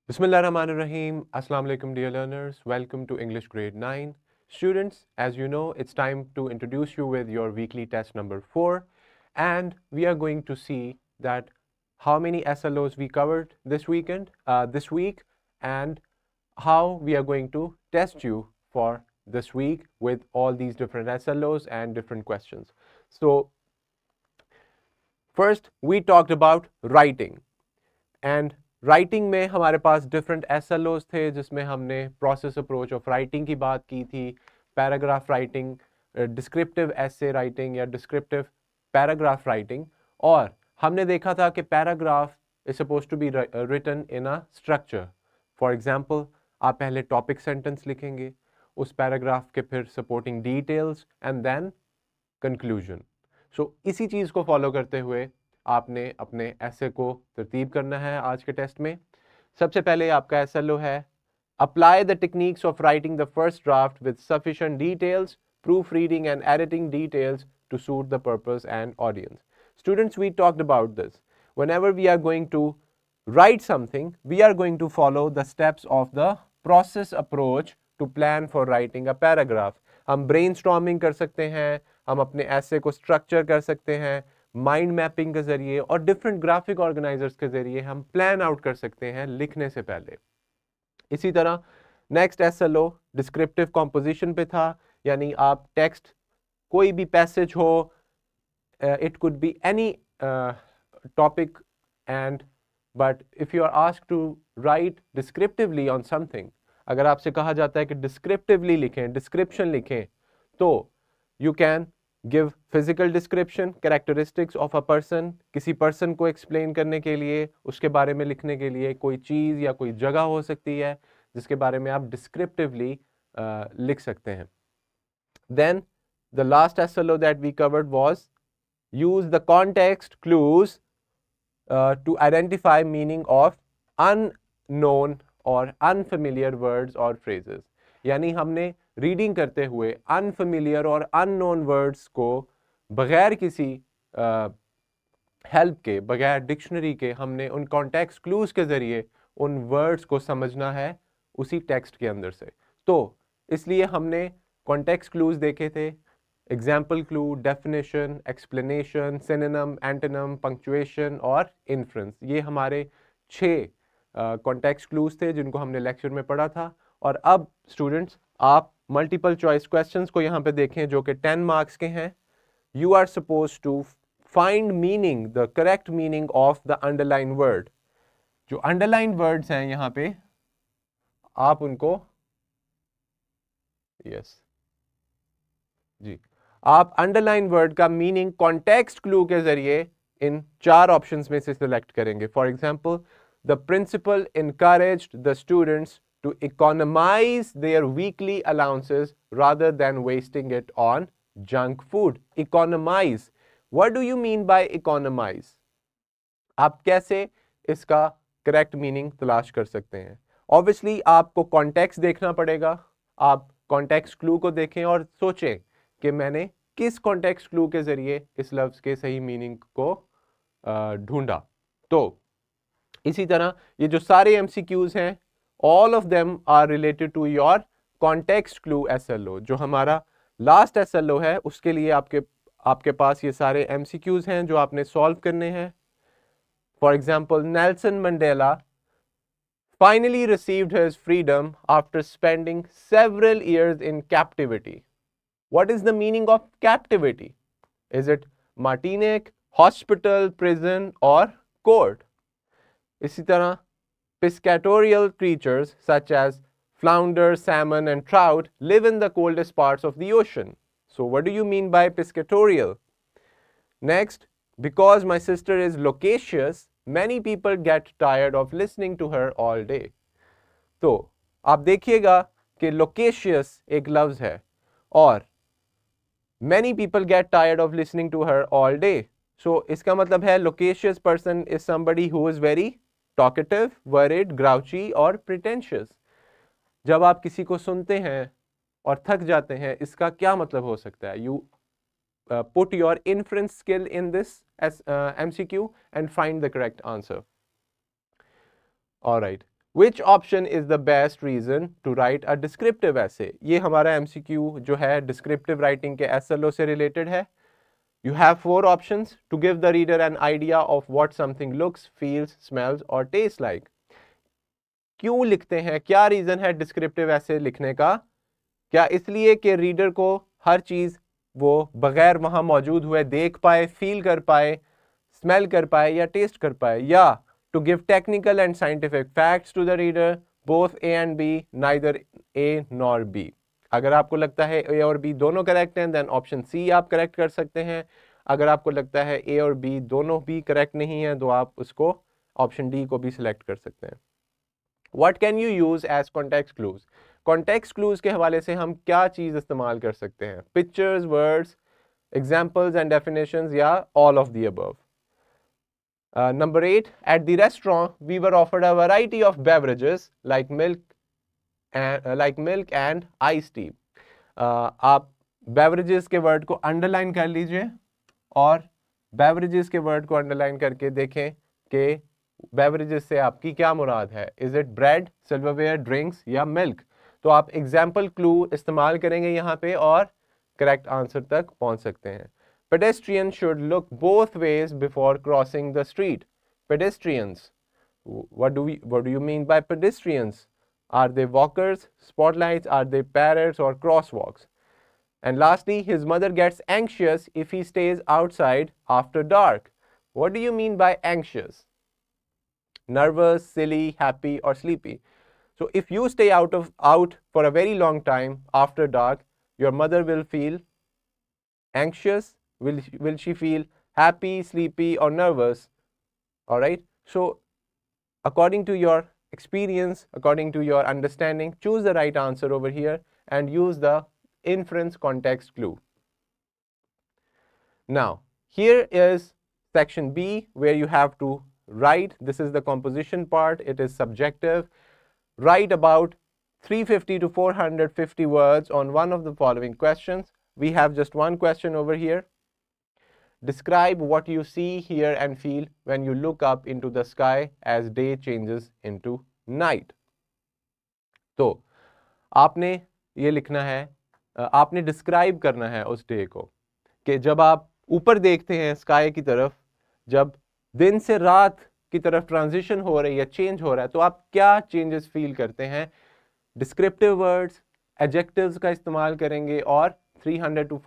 Bismillahirrahmanirrahim. Assalamu alaikum dear learners. Welcome to English grade 9. Students, as you know, it's time to introduce you with your weekly test number 4, and we are going to see that how many SLOs we covered this week, and how we are going to test you for this week with all these different SLOs and different questions. So first we talked about writing, and writing में हमारे पास different एसएलओज थे जिसमें हमने process approach of writing की बात की थी, paragraph writing, descriptive essay writing या डिस्क्रिप्टिव पैराग्राफ राइटिंग, और हमने देखा था कि paragraph is suppose to be written in a structure. For example, आप पहले टॉपिक सेंटेंस लिखेंगे, उस पैराग्राफ के फिर supporting details and then conclusion. So इसी चीज़ को फॉलो करते हुए आपने अपने ऐसे को तरतीब करना है आज के टेस्ट में. सबसे पहले आपका एसएलओ है apply the techniques of writing the first draft with sufficient details, proof reading and editing details to suit the purpose and audience. Students, we talked about this. Whenever we are going to write something, we are going to follow the steps of the process approach to plan for writing a paragraph. हम brainstorming कर सकते हैं, हम अपने ऐसे को structure कर सकते हैं, माइंड मैपिंग के ज़रिए और डिफरेंट ग्राफिक ऑर्गेनाइजर्स के ज़रिए हम प्लान आउट कर सकते हैं लिखने से पहले. इसी तरह नेक्स्ट एसएलओ डिस्क्रिप्टिव कॉम्पोजिशन पे था, यानी आप टेक्स्ट कोई भी पैसेज हो, it could be any topic, and but if you are asked to write descriptively on something, अगर आपसे कहा जाता है कि डिस्क्रिप्टिवली लिखें, डिस्क्रिप्शन लिखें, तो you can give physical description, characteristics of a person, किसी पर्सन को एक्सप्लेन करने के लिए, उसके बारे में लिखने के लिए कोई चीज़ या कोई जगह हो सकती है जिसके बारे में आप डिस्क्रिप्टिवली लिख सकते हैं. Then the last SLO that we covered was use the context clues to identify meaning of unknown और अनफेमिलियर वर्ड्स और फ्रेजेस. यानी हमने रीडिंग करते हुए अनफेमिलियर और अननोन वर्ड्स को बगैर किसी हेल्प के, बगैर डिक्शनरी के, हमने उन कॉन्टेक्स्ट क्लूज के ज़रिए उन वर्ड्स को समझना है उसी टेक्स्ट के अंदर से. तो इसलिए हमने कॉन्टेक्स्ट क्लूज देखे थे, example clue, definition, explanation, synonym, antonym, punctuation और इन्फ्रेंस. ये हमारे 6 कॉन्टेक्स्ट क्लूज थे जिनको हमने लेक्चर में पढ़ा था. और अब स्टूडेंट्स, आप मल्टीपल चॉइस क्वेश्चंस को यहाँ पे देखें जो कि 10 मार्क्स के हैं. You are suppose to find meaning, the correct meaning of the underline word. जो अंडरलाइन वर्ड्स हैं यहाँ पे, आप उनको जी, आप अंडरलाइन वर्ड का मीनिंग कॉन्टेक्स्ट क्लू के जरिए इन 4 ऑप्शंस में से सिलेक्ट करेंगे. For example, the principal encouraged the students to economize their weekly allowances rather than wasting it on junk food. Economize. What do you mean by economize? आप कैसे इसका correct meaning तलाश कर सकते हैं? ऑब्वियसली आपको कॉन्टेक्स्ट देखना पड़ेगा. आप कॉन्टेक्स्ट क्लू को देखें और सोचें कि मैंने किस कॉन्टेक्स्ट क्लू के जरिए इस लफ्ज़ के सही मीनिंग को ढूंढा. तो इसी तरह ये जो सारे MCQs हैं, all of them are related to your context clue SLO. जो हमारा लास्ट SLO है उसके लिए आपके पास ये सारे MCQs हैं जो आपने सॉल्व करने हैं. For example, Nelson Mandela finally received his freedom after spending several years in captivity. What is the meaning of captivity? Is it Martinique, hospital, prison or court? इसी तरह piscatorial creatures such as flounder, salmon and trout live in the coldest parts of the ocean. So what do you mean by piscatorial? Next, because my sister is loquacious, many people get tired of listening to her all day. तो आप देखिएगा कि loquacious एक लफ्ज़ है और many people get tired of listening to her all day. So इसका मतलब है loquacious person is somebody who is very talkative, worried, grouchy और pretentious. जब आप किसी को सुनते हैं और थक जाते हैं, इसका क्या मतलब हो सकता है? You put your inference skill in this as MCQ and find the correct answer. All right. Which option is the best reason to write a descriptive essay? ये हमारा MCQ जो है descriptive writing के SLO से related है. You have 4 options to give the reader an idea of what something looks, feels, smells or tastes like. क्यों लिखते हैं, क्या रीज़न है डिस्क्रिप्टिव ऐसे लिखने का? क्या इसलिए कि रीडर को हर चीज़ वो बगैर वहाँ मौजूद हुए देख पाए, फील कर पाए, स्मेल कर पाए या टेस्ट कर पाए, या to give technical and scientific facts to the reader, both A and B, neither A nor B? अगर आपको लगता है ए और बी दोनों करेक्ट हैं, देन ऑप्शन सी आप करेक्ट कर सकते हैं. अगर आपको लगता है ए और बी दोनों भी करेक्ट नहीं है, तो आप उसको ऑप्शन डी को भी सिलेक्ट कर सकते हैं. What can you use as context clues? Context clues के हवाले से हम क्या चीज़ इस्तेमाल कर सकते हैं? Pictures, words, examples and definitions, या all of the above? Number 8, at the restaurant we were offered a variety of beverages like milk and iced tea. आप beverages के word को underline कर लीजिए और beverages के word को underline करके देखें कि बेवरेजेस से आपकी क्या मुराद है. Is it bread, silverware, drinks या मिल्क? तो आप एग्जाम्पल क्लू इस्तेमाल करेंगे यहाँ पे और करेक्ट आंसर तक पहुँच सकते हैं. Pedestrian should look both ways before crossing the street. Pedestrians, what do you mean by pedestrians? Are they walkers, spotlights, are they parrots or crosswalks? And lastly, his mother gets anxious if he stays outside after dark. What do you mean by anxious? Nervous, silly, happy or sleepy? So if you stay out for a very long time after dark, your mother will feel anxious. Will she feel happy, sleepy or nervous? All right. So according to your experience, according to your understanding, choose the right answer over here and use the inference context clue. Now here is section B, where you have to write. This is the composition part. It is subjective. Write about 350 to 450 words on one of the following questions. We have just one question over here. Describe what you see, hear and feel when you look up into the sky as day changes into night. तो आपने ये लिखना है, आपने describe करना है उस day को कि जब आप ऊपर देखते हैं स्काई की तरफ, जब दिन से रात की तरफ ट्रांजिशन हो रही है, चेंज हो रहा है, तो आप क्या चेंजेस फील करते हैं. डिस्क्रिप्टिव वर्ड्स, एडजेक्टिव्स का इस्तेमाल करेंगे और 350 to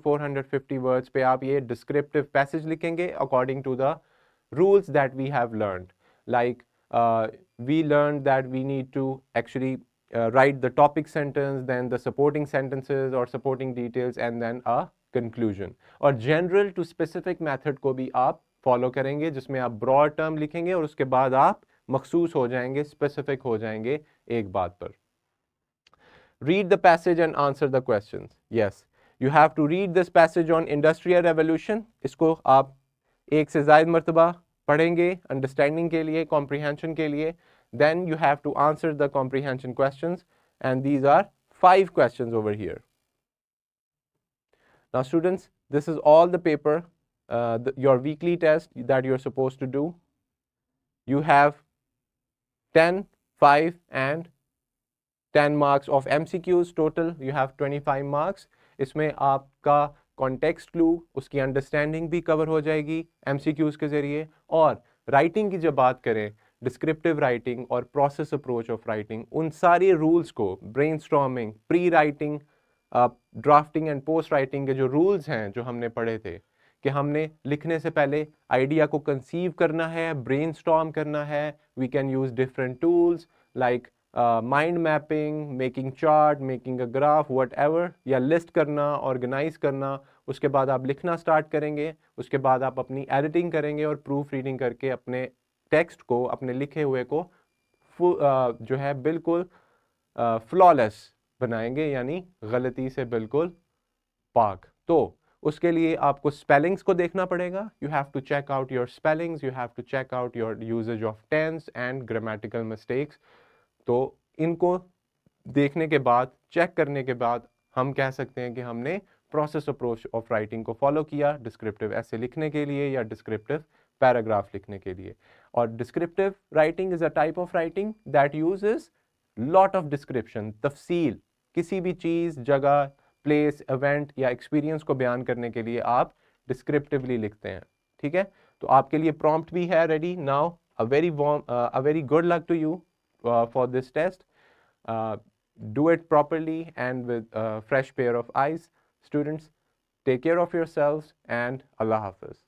450 वर्ड्स पे आप ये डिस्क्रिप्टिव पैसेज लिखेंगे according to the rules that we have learned. Like we learned that we need to actually write the topic sentence, then the supporting sentences or supporting details and then a conclusion. और general to specific method को भी आप follow करेंगे, जिसमें आप broad term लिखेंगे और उसके बाद आप मखसूस हो जाएंगे, specific हो जाएंगे एक बात पर. Read the passage and answer the questions. Yes, you have to read this passage on industrial revolution. इसको आप एक से ज़ायद मरतबा पढ़ेंगे अंडरस्टैंडिंग के लिए, कॉम्प्रिहेंशन के लिए. Then you have to answer the comprehension questions, and these are 5 questions over here. Now students, this is all the paper, your weekly test that you're supposed to do. You have 10, 5 and 10 marks of MCQs. Total you have 25 marks. इसमें आपका context clue, उसकी understanding भी cover हो जाएगी MCQs के ज़रिए. और writing की जब बात करें, डिस्क्रिप्टिव राइटिंग और प्रोसेस अप्रोच ऑफ राइटिंग, उन सारे रूल्स को, brainstorming, pre writing, drafting and post writing के जो रूल्स हैं जो हमने पढ़े थे, कि हमने लिखने से पहले आइडिया को कंसीव करना है, ब्रेनस्टॉर्म करना है. We can use different tools like mind mapping, making chart, making a graph, whatever, या लिस्ट करना, ऑर्गेनाइज करना. उसके बाद आप लिखना स्टार्ट करेंगे, उसके बाद आप अपनी एडिटिंग करेंगे और प्रूफ रीडिंग करके अपने टेक्स्ट को, अपने लिखे हुए को जो है बिल्कुल फ्लॉलेस बनाएंगे, यानी गलती से बिल्कुल पाक. तो उसके लिए आपको स्पेलिंग्स को देखना पड़ेगा. You have to check out your spellings, you have to check out your usages of tense and grammatical mistakes. तो इनको देखने के बाद, चेक करने के बाद हम कह सकते हैं कि हमने प्रोसेस अप्रोच ऑफ राइटिंग को फॉलो किया डिस्क्रिप्टिव ऐसे लिखने के लिए या डिस्क्रिप्टिव पैराग्राफ लिखने के लिए। और descriptive writing is a type of writing that uses lot of description, तफसील, किसी भी चीज़, जगह, प्लेस, इवेंट या एक्सपीरियंस को बयान करने के लिए आप डिस्क्रिप्टिवली लिखते हैं। ठीक है, तो आपके लिए प्रॉम्प्ट भी है ready now. A very good luck to you for this test. Do it properly and with a fresh pair of eyes. Students, take care of yourselves and Allah Hafiz.